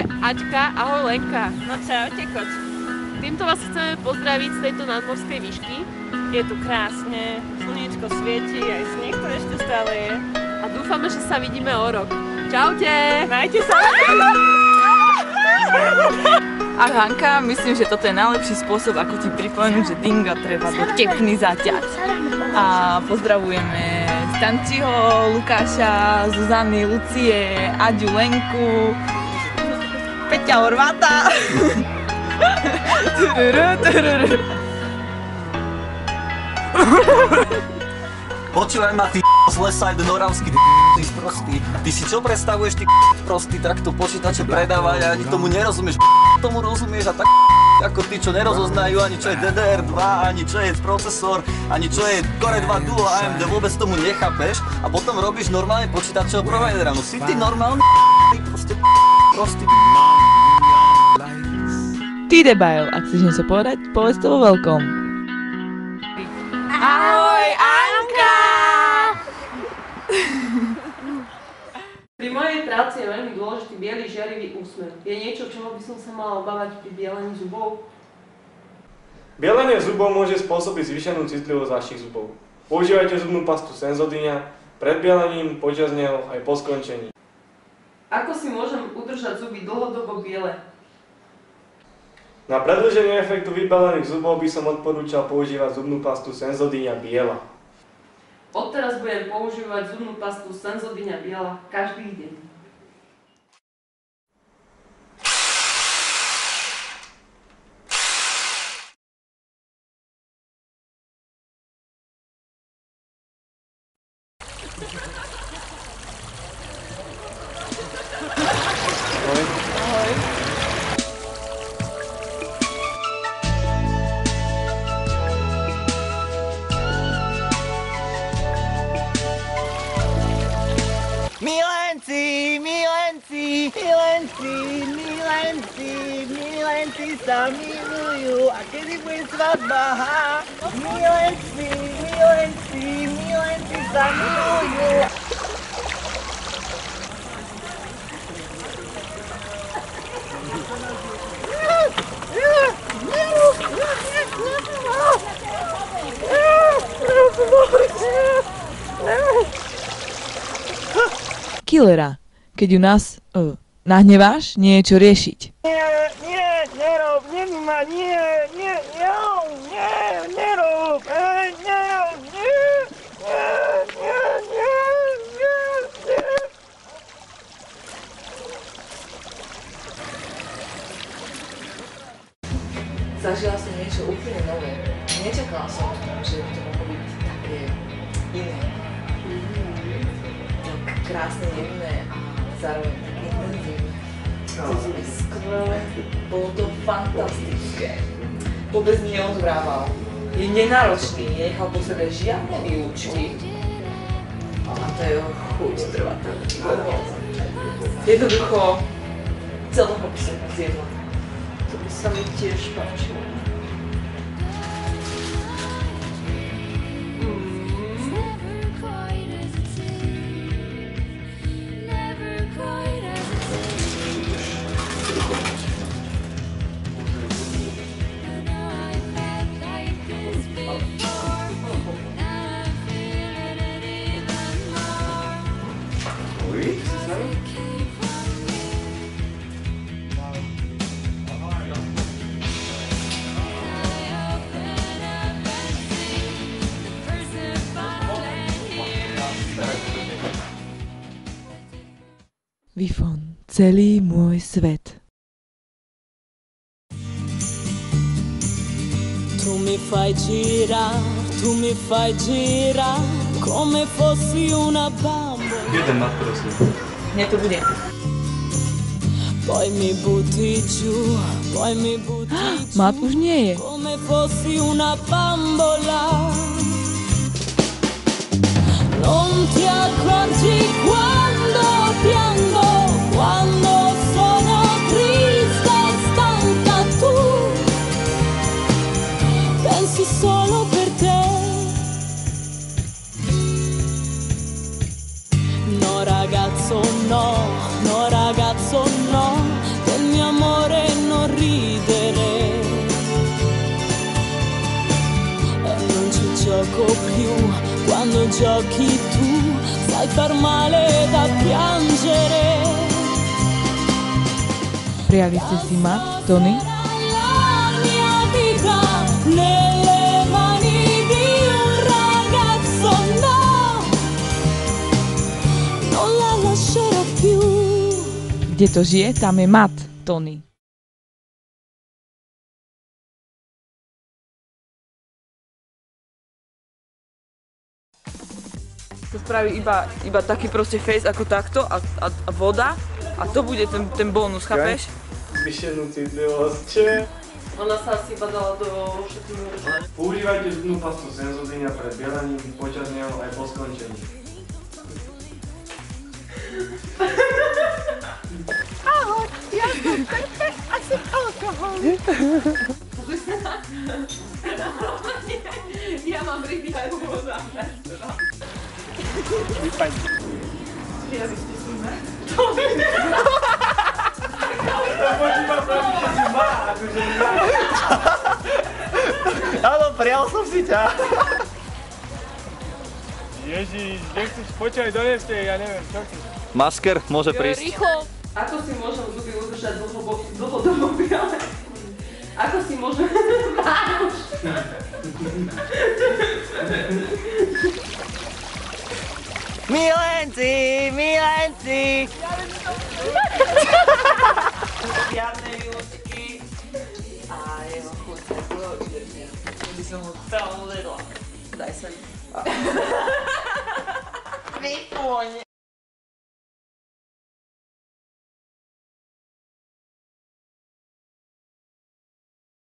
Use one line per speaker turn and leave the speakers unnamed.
Ahoj Aťka, ahoj Lenka.
No čaute, koč.
Týmto vás chceme pozdraviť z tejto nadmorskej výšky.
Je tu krásne, slniečko svieti, aj sneh to ešte stále je.
A dúfame, že sa vidíme o rok. Čaute!
Majte sa!
A Hanka, myslím, že toto je najlepší spôsob, ako ti pripomenúť, že dinga treba do tepny zaťať. A pozdravujeme Stančiho, Lukáša, Zuzany, Lucie, Aďu, Lenku, Peťa Horváta.
Počúvaj ma, ty z lesa jeden oravský, ty sprostý. Ty si čo predstavuješ, ty prostý, takto počítače predávať a ani tomu nerozumieš, tomu rozumieš a tak ako tí, čo nerozoznajú ani čo je DDR2, ani čo je procesor, ani čo je Core 2 Duo AMD, vôbec tomu nechápeš a potom robíš normálne počítačového providera. No si ty normálny, proste prostý.
Ty debail, ak chceš niečo povedať, povedz to vo veľkom.
Ahoj Anka! Pri mojej práci je veľmi dôležitý biely žiarivý úsmev. Je niečo, čoho by som sa mala obávať pri bielení zubov?
Bielenie zubov môže spôsobiť zvýšenú citlivosť vašich zubov. Používajte zubnú pastu Sensodyne pred bielením, počas neho aj po skončení.
Ako si môžem udržať zuby dlhodobo biele?
Na predĺženie efektu vybelených zubov by som odporúčal používať zubnú pastu Sensodyne biela.
Odteraz budem používať zubnú pastu Sensodyne biela každý deň.
Milenci sa milujú a kedy bude svadba, ha? Milenci sa milujú.
Killera, keď ju nás nahneváš, nie je čo riešiť.
Nerob, nemá, nerob,
Zažila som niečo úplne nové. Nečakala som, že by to mohlo byť také iné. Tak krásne, jemné a zároveň tak intenzívne. To je skvelé, bolo to fantastické. Vôbec neodvrával. Je nenáročný, nenechal po sebe žiadne výlučky. A to jeho chuť trvá tak dlho. Jednoducho, celého by som zjedla.
To by sa mi tiež páčilo.
Wi-Fi, celý môj svet.
Tu mi fai girare come fossi una bambola.
Jeden mat, prosím.
Nie, to bude.
Poi mi butti giù,
Mat už nie je.
come fossi una bambola. Non ti accorgi quando piango, quando sono triste e stanca tu. Pensi solo per te. No ragazzo no, quando giochi tu sai far male da piangere.
Prijali ste si mat, Tony?
La mia vita nelle mani di un ragazzo, no, non la lascerò più.
Kde to žije, tam je mat, Tony.
To spraví iba taký proste face ako takto a voda a to bude ten bonus, chápeš?
Zvýšenú citlivosť, čo?
Ona sa asi iba dala do všetkých.
Používajte zubnú pastu Sensodyne pred bielaním, počas neho aj po skončení.
Ahoj, ja som Pepe a som alkoholik.
Ja mám ryby aj voda.
Áno, prial som si ťa.
Ježiš, nechceš počkaj, doneste, ja neviem, čo chceš.
Masker môže prísť.
Rýchlo!
Ako si môžem zuby udržať dlhodobo biele? Ako si môžem...
Milenci, milenci.
Jarné výločky a jeho chuť takého vydržia. By som ho celú vedla. Daj sa.
Vypoň.